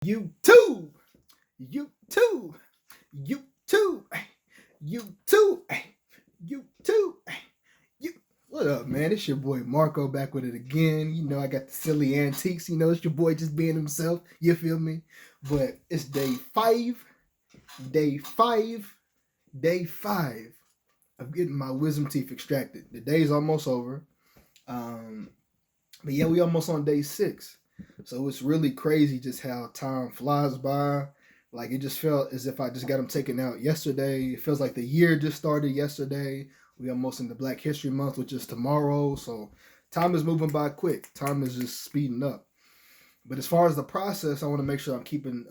YouTube, YouTube, YouTube, YouTube, YouTube. You. What up, man? It's your boy Marco back with it again. You know, I got the silly antiques. You know, it's your boy just being himself. You feel me? But it's day five, day five of getting my wisdom teeth extracted. The day's almost over. But yeah, we almost on day 6. So it's really crazy just how time flies by. Like, it just felt as if I just got them taken out yesterday. It feels like the year just started yesterday. We almost into Black History Month, which is tomorrow. So time is moving by quick. Time is just speeding up. But as far as the process, I want to make sure I'm taking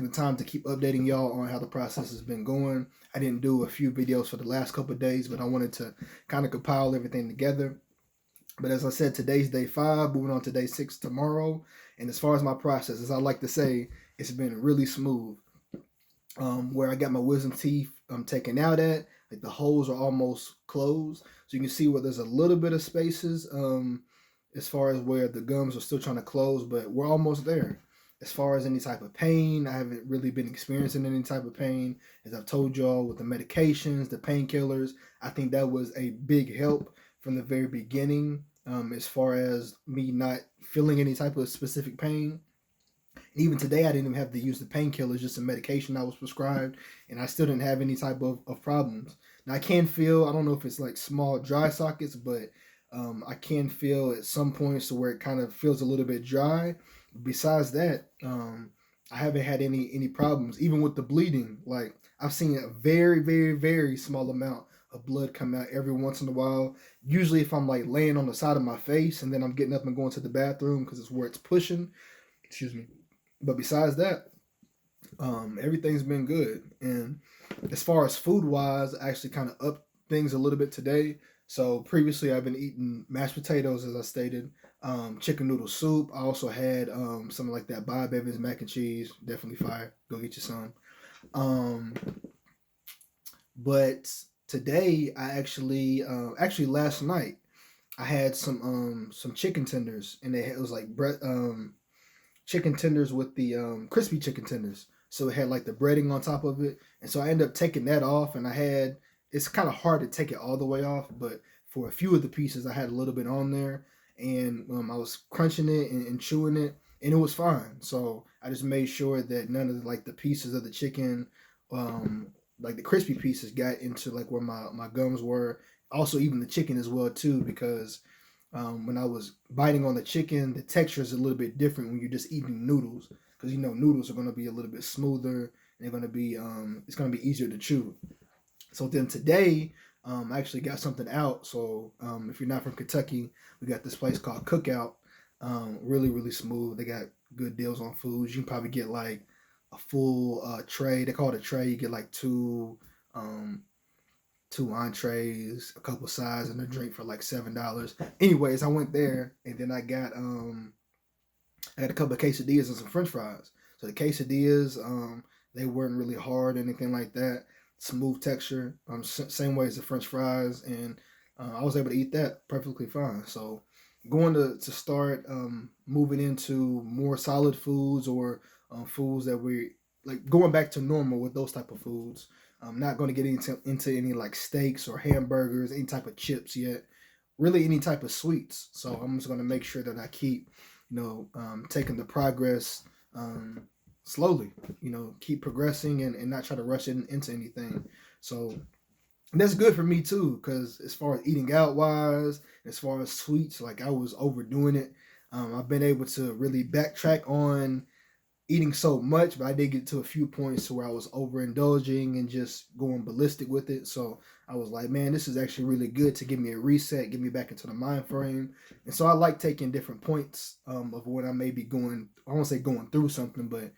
the time to keep updating y'all on how the process has been going. I didn't do a few videos for the last couple of days, but I wanted to kind of compile everything together. But as I said, today's day 5, moving on to day 6 tomorrow. And as far as my process, as I like to say, it's been really smooth. Where I got my wisdom teeth taken out at, like the holes are almost closed. So you can see where there's a little bit of spaces as far as where the gums are still trying to close, but we're almost there. As far as any type of pain, I haven't really been experiencing any type of pain. As I've told y'all, with the medications, the painkillers, I think that was a big help from the very beginning, as far as me not feeling any type of specific pain. And even today, I didn't even have to use the painkillers, just the medication I was prescribed, and I still didn't have any type of problems. Now, I can feel, I don't know if it's like small dry sockets, but I can feel at some points to where it kind of feels a little bit dry. Besides that, I haven't had any problems. Even with the bleeding, like, I've seen a very, very, very small amount of blood come out every once in a while. Usually if I'm like laying on the side of my face and then I'm getting up and going to the bathroom because it's where it's pushing. Excuse me. But besides that, everything's been good. And as far as food wise, I actually kind of upped things a little bit today. So previously I've been eating mashed potatoes, as I stated, chicken noodle soup. I also had something like that Bob Evans mac and cheese. Definitely fire. Go get you some. But today I actually last night I had some chicken tenders, and it was like chicken tenders with the crispy chicken tenders. So it had like the breading on top of it, and so I ended up taking that off, and it's kind of hard to take it all the way off, but for a few of the pieces I had a little bit on there, and I was crunching it and chewing it, and it was fine. So I just made sure that none of like the pieces of the chicken, like the crispy pieces, got into like where my gums were. Also, even the chicken as well too, because when I was biting on the chicken, the texture is a little bit different when you're just eating noodles, because you know noodles are going to be a little bit smoother, and they're going to be it's going to be easier to chew. So then today, I actually got something out. So if you're not from Kentucky, we got this place called Cookout. Really, really smooth. They got good deals on foods. You can probably get like a full tray. They call it a tray. You get like two entrees, a couple sides, and a drink for like $7. Anyways, I went there, and then I got a couple of quesadillas and some French fries. So the quesadillas, they weren't really hard or anything like that. Smooth texture, same way as the French fries, and I was able to eat that perfectly fine. So going to start moving into more solid foods, or foods that we like, going back to normal with those type of foods. I'm not going to get into any like steaks or hamburgers, any type of chips yet, really any type of sweets. So I'm just going to make sure that I keep, taking the progress slowly, keep progressing, and not try to rush into anything. So that's good for me too, because as far as eating out wise, as far as sweets, like I was overdoing it. I've been able to really backtrack on eating so much, but I did get to a few points to where I was overindulging and just going ballistic with it. So I was like, man, this is actually really good to give me a reset, get me back into the mind frame. And so I like taking different points of when I may be going, I won't say going through something, but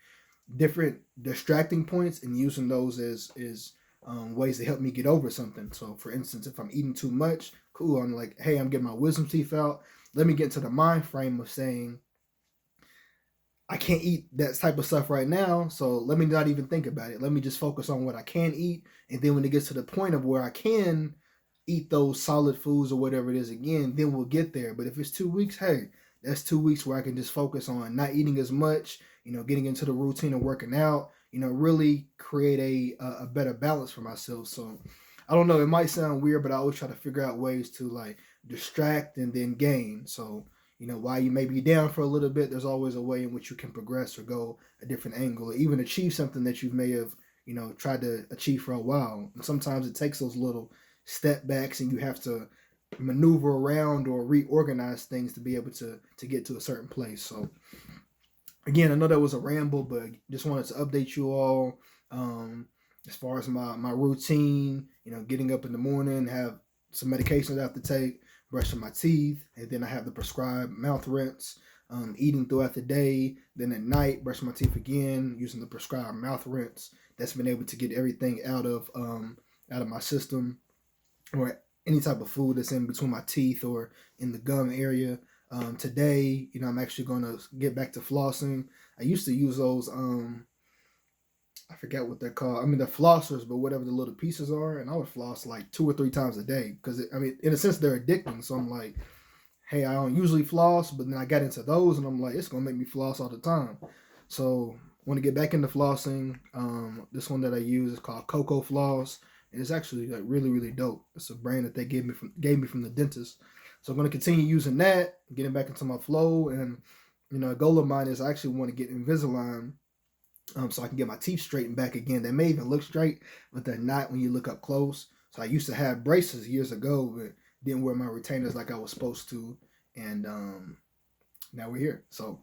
different distracting points, and using those as ways to help me get over something. So for instance, if I'm eating too much, cool, I'm like, hey, I'm getting my wisdom teeth out. Let me get into the mind frame of saying, I can't eat that type of stuff right now, so let me not even think about it. Let me just focus on what I can eat, and then when it gets to the point of where I can eat those solid foods or whatever it is again, then we'll get there. But if it's 2 weeks, hey, that's 2 weeks where I can just focus on not eating as much, getting into the routine of working out, really create a better balance for myself. So I don't know, it might sound weird, but I always try to figure out ways to like distract and then gain. So, while you may be down for a little bit, there's always a way in which you can progress or go a different angle or even achieve something that you may have, tried to achieve for a while. And sometimes it takes those little step backs and you have to maneuver around or reorganize things to be able to get to a certain place. So again, I know that was a ramble, but just wanted to update you all. As far as my routine, getting up in the morning, have some medications I have to take, brushing my teeth, and then I have the prescribed mouth rinse, eating throughout the day, then at night, brushing my teeth again, using the prescribed mouth rinse. That's been able to get everything out of my system or any type of food that's in between my teeth or in the gum area. Today, I'm actually going to get back to flossing. I used to use those, I forget what they're called. I mean, they're flossers, but whatever the little pieces are, and I would floss like 2 or 3 times a day because, in a sense, they're addicting. So I'm like, hey, I don't usually floss, but then I got into those, and I'm like, it's going to make me floss all the time. So I want to get back into flossing. This one that I use is called Cocoa Floss, and it's actually like really, really dope. It's a brand that they gave me from the dentist. So I'm going to continue using that, getting back into my flow. And, a goal of mine is I actually want to get Invisalign so I can get my teeth straightened back again. They may even look straight, but they're not when you look up close. So I used to have braces years ago, but didn't wear my retainers like I was supposed to. And now we're here. So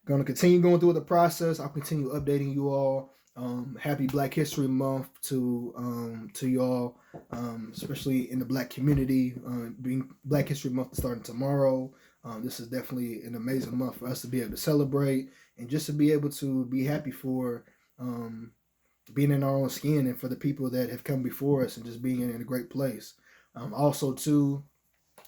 going to continue going through the process. I'll continue updating you all. Happy Black History Month to y'all, especially in the Black community. Being Black History Month starting tomorrow. This is definitely an amazing month for us to be able to celebrate and just to be able to be happy for being in our own skin and for the people that have come before us and just being in a great place. Also, too,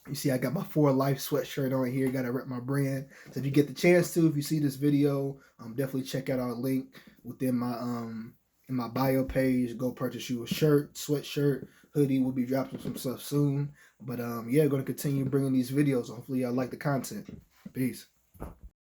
you see I got my For Life sweatshirt on here. Got to rep my brand. So if you get the chance to, if you see this video, definitely check out our link within my in my bio page. Go purchase you a shirt, sweatshirt, hoodie. We'll be dropping some stuff soon. But yeah, going to continue bringing these videos. Hopefully y'all like the content. Peace.